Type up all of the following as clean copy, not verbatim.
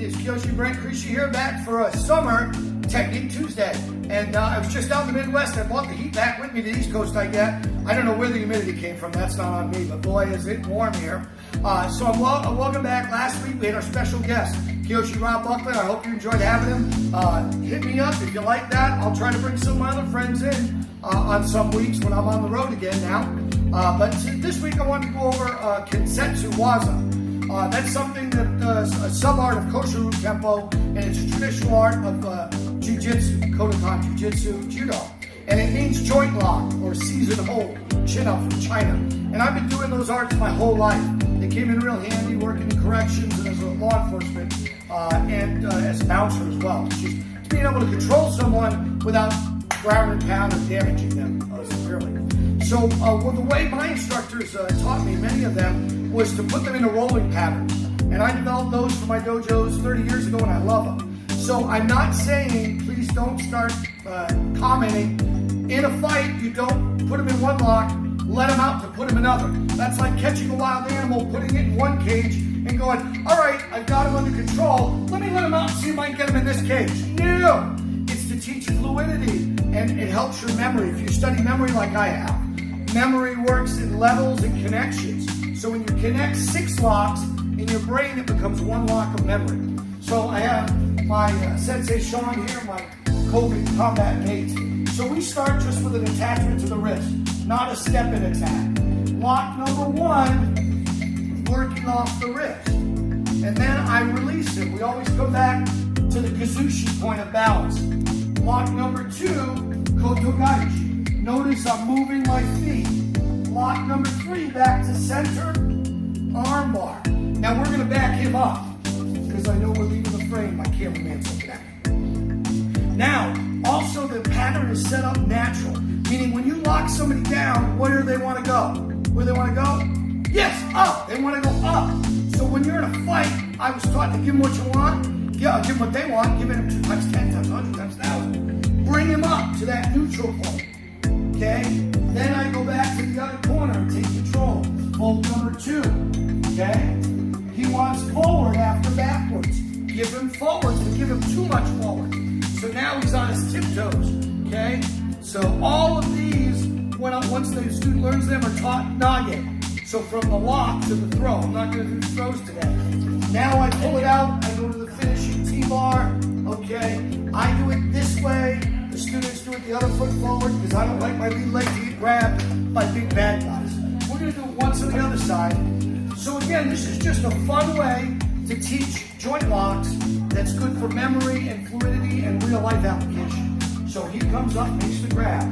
It's KYOSHI Brent Crisci here, back for a summer Technique Tuesday. And I was just out in the Midwest. I brought the heat back with me to the East Coast, I get. I don't know where the humidity came from. That's not on me, but boy, is it warm here. So welcome back. Last week, we had our special guest, KYOSHI Rob Buckland. I hope you enjoyed having him. Hit me up if you like that. I'll try to bring some of my other friends in on some weeks when I'm on the road again now. But this week, I wanted to go over KENSETSU WAZA. That's something that a sub-art of kosher root tempo, and it's a traditional art of jiu-jitsu, Kodokan jiu-jitsu, judo. And it means joint lock or season hold, chin up from China. And I've been doing those arts my whole life. They came in real handy working in corrections and as a law enforcement and as a bouncer as well. Just being able to control someone without ground and pound or damaging them severely. So the way my instructors taught me, many of them, was to put them in a rolling pattern. And I developed those for my dojos 30 years ago, and I love them. So I'm not saying, please don't start commenting. In a fight, you don't put them in one lock, let them out to put them in another. That's like catching a wild animal, putting it in one cage, and going, all right, I've got him under control. Let me let him out and see if I can get him in this cage. No! It's to teach fluidity, and it helps your memory. If you study memory like I have, memory works in levels and connections. So when you connect 6 locks in your brain, it becomes 1 lock of memory. So I have my Sensei Sean here, my COVID combat mate. So we start just with an attachment to the wrist, not a step-in attack. Lock number 1, working off the wrist. And then I release it. We always come back to the KYOSHI point of balance. Lock number 2, KOTOGAICHI. Notice I'm moving my feet. Lock number 3, back to center, arm bar. Now we're going to back him up because I know we're leaving the frame. My cameraman's looking at me. Now, also the pattern is set up natural, meaning when you lock somebody down, where do they want to go? Where do they want to go? Yes, up. They want to go up. So when you're in a fight, I was taught to give them what you want. Yeah, give them what they want. Give them 2 times 10 times 100 times 1,000. Bring him up to that neutral point. Okay? Then I go back to the other corner and take control. Hold number 2. Okay? He wants forward after backwards. Give him forwards, but give him too much forward. So now he's on his tiptoes. Okay? So all of these, once the student learns them, are taught nage. So from the lock to the throw. I'm not going to do throws today. Now I pull it out. I go to the finishing T-bar. Okay? I do it this way. The students do it the other foot forward because I don't like my lead leg to get grabbed by big bad guys. We're going to do it once on the other side. So again, this is just a fun way to teach joint locks that's good for memory and fluidity and real life application. So he comes up, makes the grab.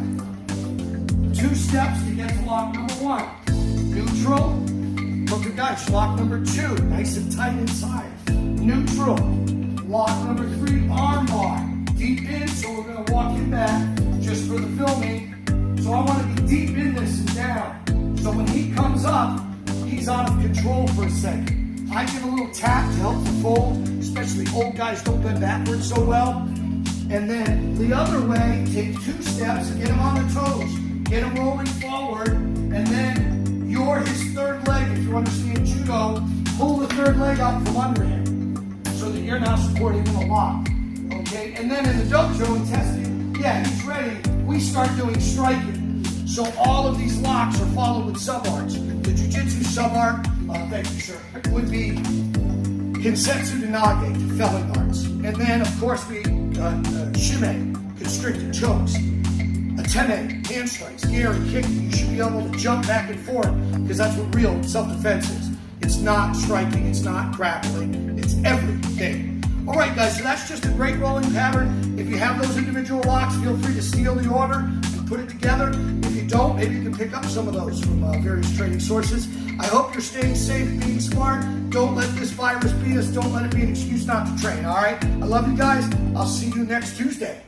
2 steps to get to lock number 1. Neutral, KOTOGAICHI. Lock number 2, nice and tight inside. Neutral. Lock number 3, arm bar. Deep in, so we're going to walk him back just for the filming. So I want to be deep in this and down. So when he comes up, he's out of control for a second. I give a little tap to help the fold, especially old guys don't bend backwards so well. And then the other way, take 2 steps, get him on the toes, get him rolling forward, and then you're his 3rd leg. If you understand judo, pull the 3rd leg out from under him so that you're now supporting him a lot. Okay, and then in the dojo and testing, yeah, he's ready. We start doing striking. So all of these locks are followed with sub-arts. The jiu-jitsu sub-art, thank you, sir, would be KENSETSU to nage, to felling arts. And then, of course, we shime, constricted chokes, ateme, hand strikes, gary, kicking. You should be able to jump back and forth because that's what real self-defense is. It's not striking, it's not grappling, it's everything. All right, guys, so that's just a great rolling pattern. If you have those individual locks, feel free to steal the order and put it together. If you don't, maybe you can pick up some of those from various training sources. I hope you're staying safe, being smart. Don't let this virus beat us. Don't let it be an excuse not to train, all right? I love you guys. I'll see you next Tuesday.